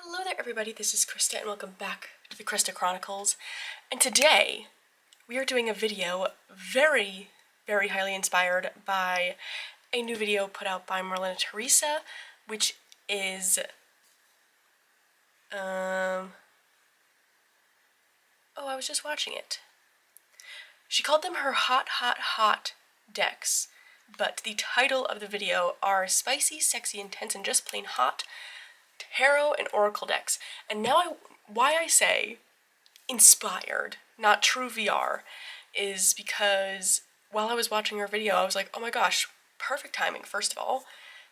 Hello there everybody, this is Krista and welcome back to the Krista Chronicles. And today we are doing a video very highly inspired by a new video put out by Merlin and Teresa, which is I was just watching it. She called them her hot decks, but the title of the video are Spicy, Sexy, Intense, and Just Plain Hot Tarot and Oracle decks. And now why I say inspired, not true VR, is because while I was watching her video, I was like, oh my gosh, perfect timing, first of all,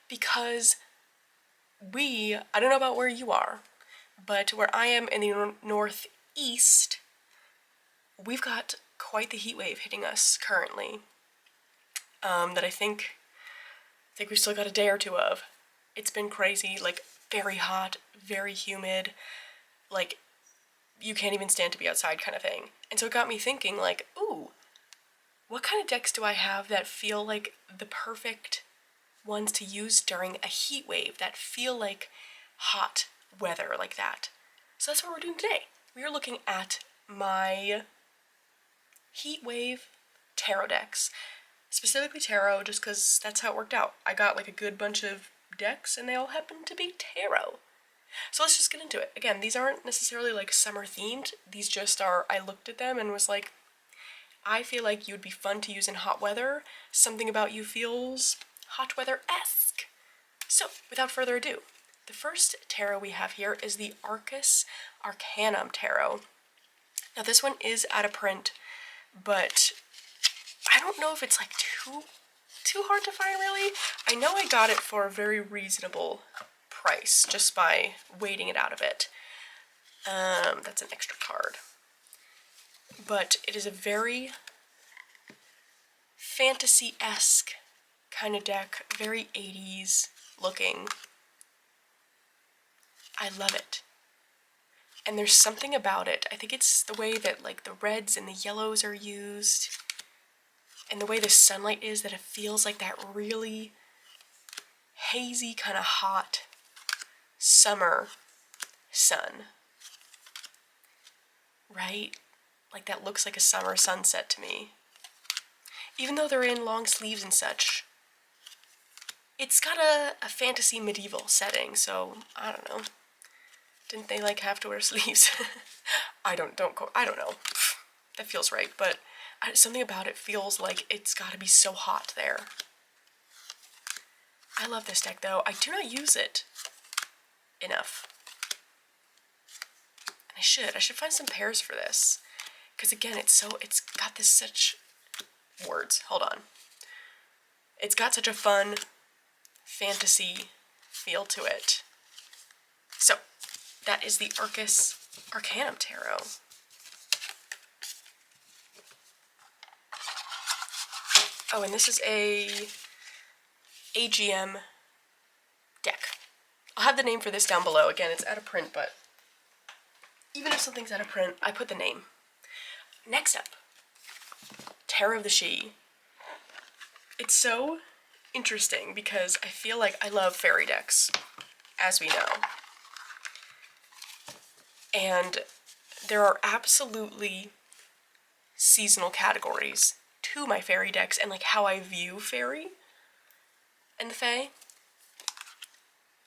because I don't know about where you are, but where I am in the northeast, we've got quite the heat wave hitting us currently, that I think we've still got a day or two of. It's been crazy, like very hot, very humid, like you can't even stand to be outside kind of thing. And so it got me thinking, like, ooh, what kind of decks do I have that feel like the perfect ones to use during a heat wave, that feel like hot weather like that? So that's what we're doing today. We are looking at my heat wave tarot decks. Specifically tarot, just because that's how it worked out. I got like a good bunch of decks and they all happen to be tarot. So let's just get into it. Again, these aren't necessarily like summer themed. These just are, I looked at them and was like, I feel like you would be fun to use in hot weather. Something about you feels hot weather-esque. So without further ado, the first tarot we have here is the Arcus Arcanum tarot. Now this one is out of print, but I don't know if it's like too hard to find really. I know I got it for a very reasonable price just by waiting it out a bit. That's an extra card. But it is a very fantasy-esque kind of deck, very 80s looking. I love it. And there's something about it. I think it's the way that like the reds and the yellows are used, and the way the sunlight is, that it feels like that really hazy, kind of hot summer sun. Right? Like that looks like a summer sunset to me. Even though they're in long sleeves and such, it's got a fantasy medieval setting, so I don't know. Didn't they like have to wear sleeves? I don't know. That feels right, but something about it feels like it's got to be so hot there. I love this deck though. I do not use it enough. And I should find some pairs for this. Because again, it's got this such words. Hold on. It's got such a fun fantasy feel to it. So, that is the Arcus Arcanum tarot. Oh, and this is a AGM deck. I'll have the name for this down below. Again, it's out of print, but even if something's out of print, I put the name. Next up, Tarot of the Sidhe. It's so interesting because I feel like I love fairy decks, as we know. And there are absolutely seasonal categories to my fairy decks and like how I view fairy and the fae.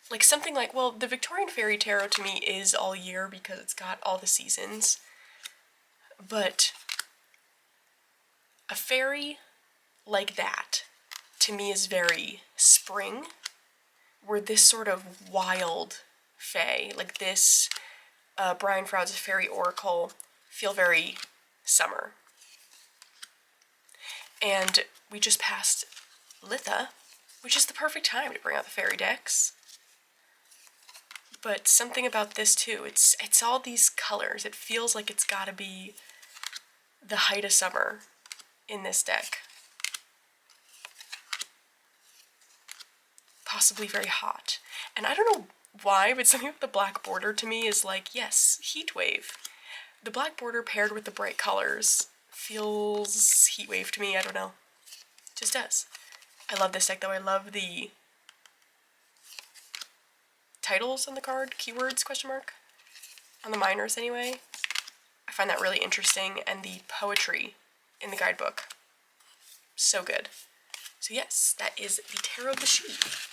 Like something like, well, the Victorian Fairy Tarot to me is all year because it's got all the seasons. But a fairy like that to me is very spring, where this sort of wild fae, like this Brian Froud's Fairy Oracle, feel very summer. And we just passed Litha, which is the perfect time to bring out the fairy decks. But something about this too, it's all these colors. It feels like it's gotta be the height of summer in this deck. Possibly very hot. And I don't know why, but something with the black border to me is like, yes, heat wave. The black border paired with the bright colors feels heat wave to me, I don't know. It just does. I love this deck though. I love the titles on the card, keywords, question mark, on the minors anyway. I find that really interesting, and the poetry in the guidebook, so good. So yes, that is the Tarot of the Sidhe.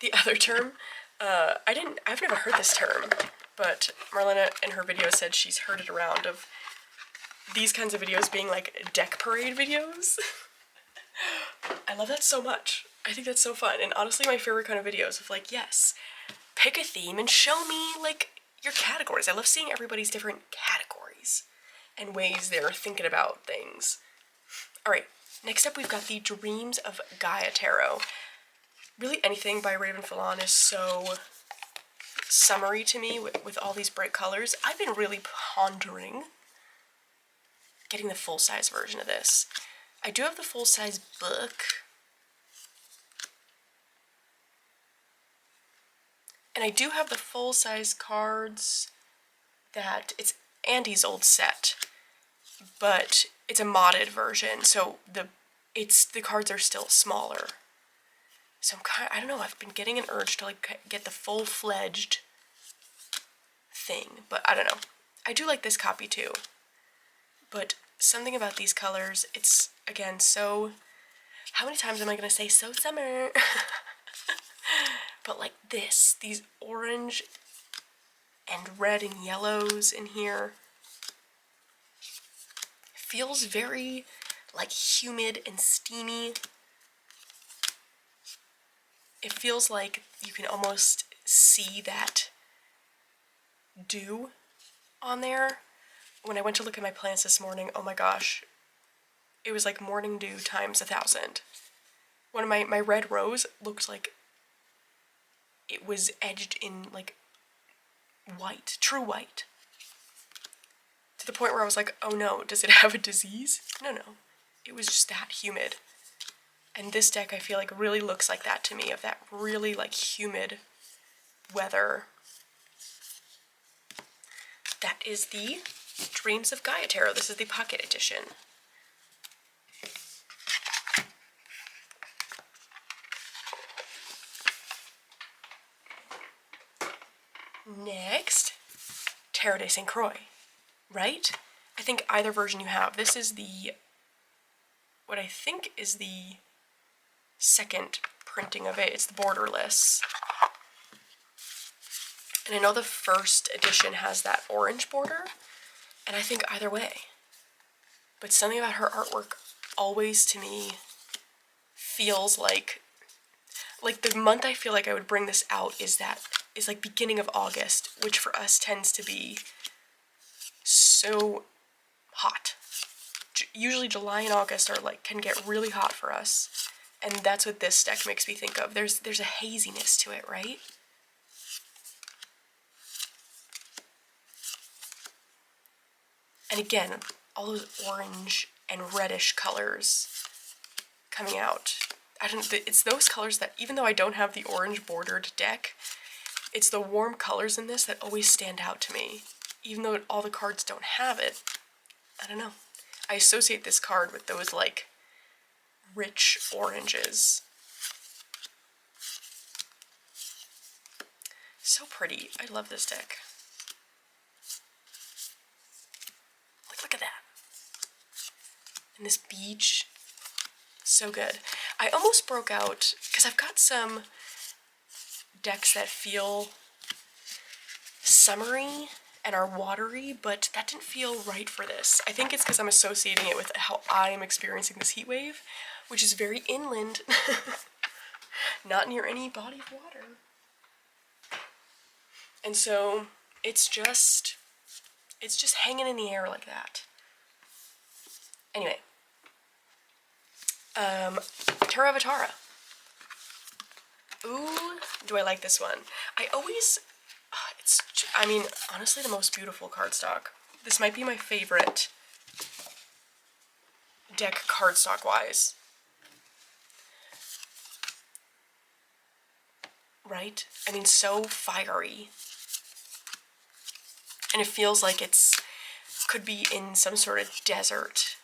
The other term, I've never heard this term, but Marlena in her video said she's heard it around, of these kinds of videos being like deck parade videos. I love that so much. I think that's so fun, and honestly my favorite kind of videos of like, yes, pick a theme and show me like your categories. I love seeing everybody's different categories and ways they're thinking about things. Alright, next up we've got the Dreams of Gaia Tarot. Really anything by Raven Falon is so summery to me with all these bright colors. I've been really pondering getting the full-size version of this. I do have the full-size book, and I do have the full-size cards that, it's Andy's old set, but it's a modded version, so the cards are still smaller. So I don't know, I've been getting an urge to like get the full-fledged thing, but I don't know. I do like this copy too, but something about these colors, it's, again, so, how many times am I going to say so summer? But like this, these orange and red and yellows in here, feels very like humid and steamy. It feels like you can almost see that dew on there. When I went to look at my plants this morning, oh my gosh, it was like morning dew times 1,000. One of my red rose looked like it was edged in like white, true white. To the point where I was like, oh no, does it have a disease? No, it was just that humid. And this deck I feel like really looks like that to me, of that really like humid weather. That is the Dreams of Gaia Tarot. This is the pocket edition. Next, Tarot de St. Croix, right? I think either version you have. This is the, what I think is the second printing of it. It's the borderless. And I know the first edition has that orange border, and I think either way. But something about her artwork always, to me, feels like the month I feel like I would bring this out is like beginning of August, which for us tends to be so hot. Usually July and August are like, can get really hot for us. And that's what this deck makes me think of. There's a haziness to it, right? And again, all those orange and reddish colors coming out. It's those colors that, even though I don't have the orange bordered deck, it's the warm colors in this that always stand out to me. Even though all the cards don't have it, I don't know. I associate this card with those like rich oranges. So pretty. I love this deck. Look at that. And this beach, so good. I almost broke out, because I've got some decks that feel summery and are watery, but that didn't feel right for this. I think it's because I'm associating it with how I'm experiencing this heat wave, which is very inland, not near any body of water. And so it's just hanging in the air like that. Anyway, Avatara. Ooh, do I like this one? I mean, honestly, the most beautiful cardstock. This might be my favorite deck cardstock-wise. Right? I mean, so fiery. And it feels like could be in some sort of desert.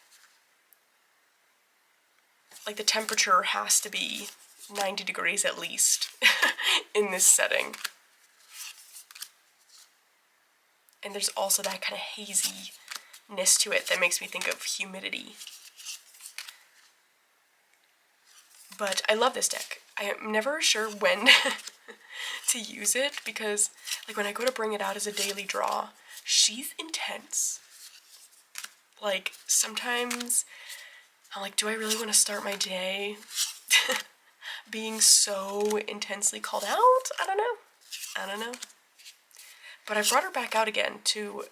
Like the temperature has to be 90 degrees at least in this setting. And there's also that kind of haziness to it that makes me think of humidity. But I love this deck. I am never sure when to use it because, like, when I go to bring it out as a daily draw, she's intense. Like, sometimes I'm like, do I really want to start my day being so intensely called out? I don't know. But I brought her back out again to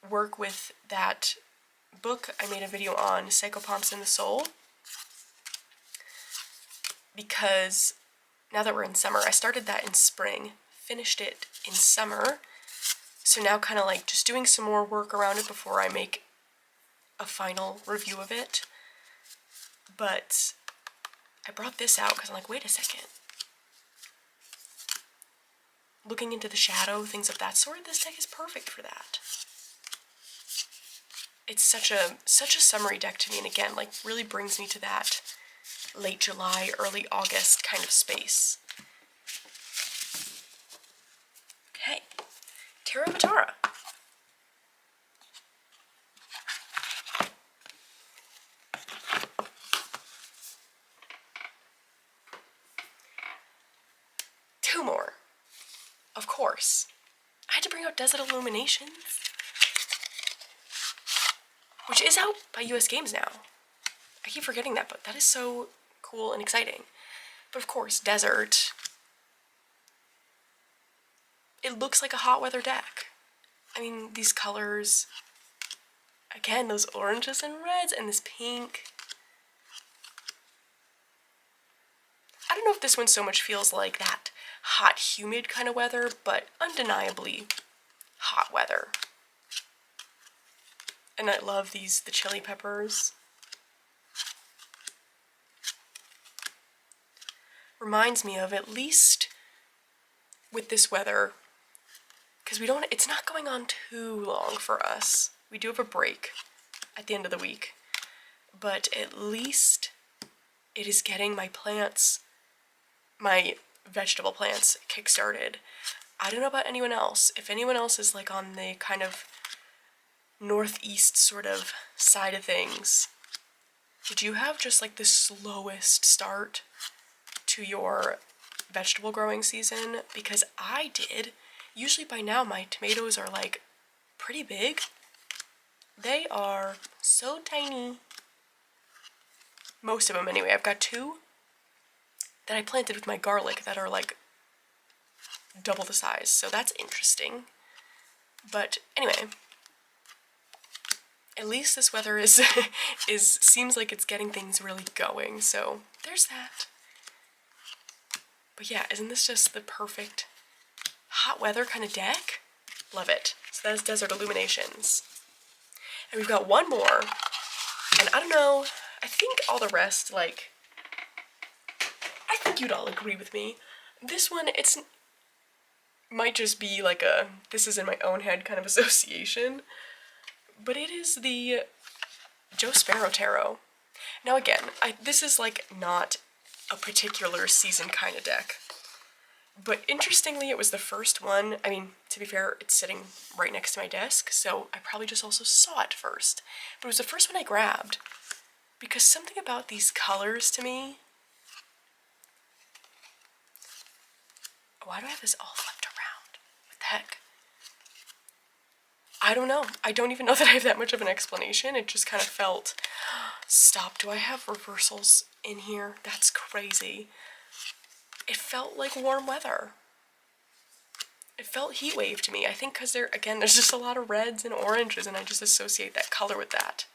work with that book I made a video on, Psychopomps in the Soul. Because now that we're in summer, I started that in spring, finished it in summer, so now kind of like just doing some more work around it before I make a final review of it. But I brought this out because I'm like, wait a second. Looking into the shadow, things of that sort, this deck is perfect for that. It's such a summery deck to me, and again, like, really brings me to that late July, early August kind of space. Okay, Avatara. Two more. Of course. I had to bring out Desert Illuminations, which is out by US Games now. I keep forgetting that, but that is so cool and exciting. But of course, Desert. It looks like a hot weather deck. I mean, these colors, again, those oranges and reds and this pink. I don't know if this one so much feels like that hot, humid kind of weather, but undeniably hot weather. And I love the chili peppers. Reminds me of, at least with this weather, because it's not going on too long for us. We do have a break at the end of the week, but at least it is getting my vegetable plants kick-started. I don't know about anyone else. If anyone else is like on the kind of northeast sort of side of things, did you have just like the slowest start to your vegetable growing season? Because I did. Usually by now my tomatoes are like pretty big. They are so tiny. Most of them anyway. I've got two that I planted with my garlic that are like double the size, so that's interesting. But anyway, at least this weather seems like it's getting things really going, so there's that. But yeah, isn't this just the perfect hot weather kind of deck? Love it. So that is Desert Illuminations. And we've got one more, and I don't know, I think all the rest, like, I think you'd all agree with me. This one, might just be like this is in my own head kind of association, but it is the Sparrow Tarot. Now again, this is like not a particular season kind of deck, but interestingly it was the first one. I mean, to be fair, it's sitting right next to my desk, so I probably just also saw it first, but it was the first one I grabbed, because something about these colors to me. Why do I have this all flipped around? What the heck? I don't know. I don't even know that I have that much of an explanation. It just kind of felt, stop, do I have reversals in here? That's crazy. It felt like warm weather. It felt heat wave to me. I think because there's just a lot of reds and oranges, and I just associate that color with that.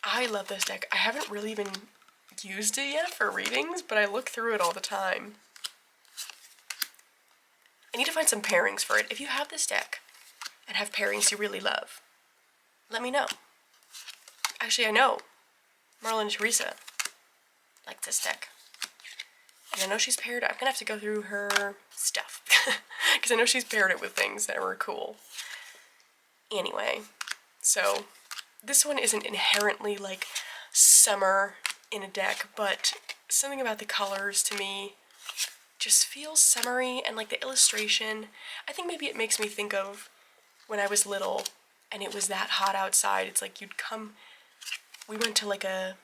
I love this deck. I haven't really even used it yet for readings, but I look through it all the time. I need to find some pairings for it. If you have this deck and have pairings you really love, let me know. Actually, I know Marlon and Teresa like this deck. And I know she's paired, I'm gonna have to go through her stuff, because I know she's paired it with things that were cool. Anyway, so this one isn't inherently like summer in a deck, but something about the colors to me just feels summery, and like the illustration, I think maybe it makes me think of when I was little and it was that hot outside. It's like we went to like a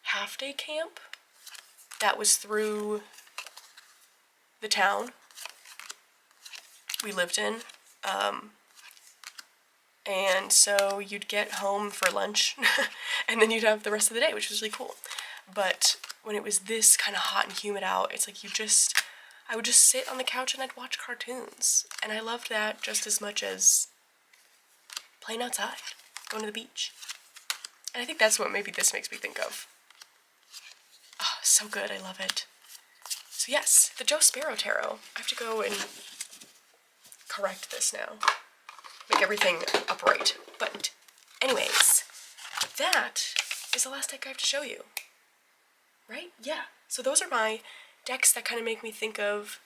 half-day camp that was through the town we lived in. And so you'd get home for lunch and then you'd have the rest of the day, which was really cool. But when it was this kind of hot and humid out, it's like I would just sit on the couch and I'd watch cartoons. And I loved that just as much as playing outside, going to the beach. And I think that's what maybe this makes me think of. Oh, so good, I love it. So yes, the Sparrow Tarot. I have to go and correct this now. Make everything upright. But anyways, that is the last deck I have to show you. Right? Yeah. So those are my decks that kind of make me think of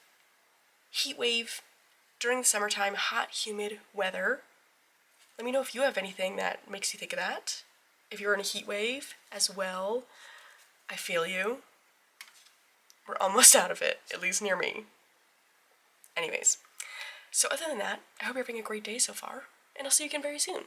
heat wave during the summertime, hot, humid weather. Let me know if you have anything that makes you think of that. If you're in a heat wave as well, I feel you. We're almost out of it, at least near me. Anyways, so other than that, I hope you're having a great day so far, and I'll see you again very soon.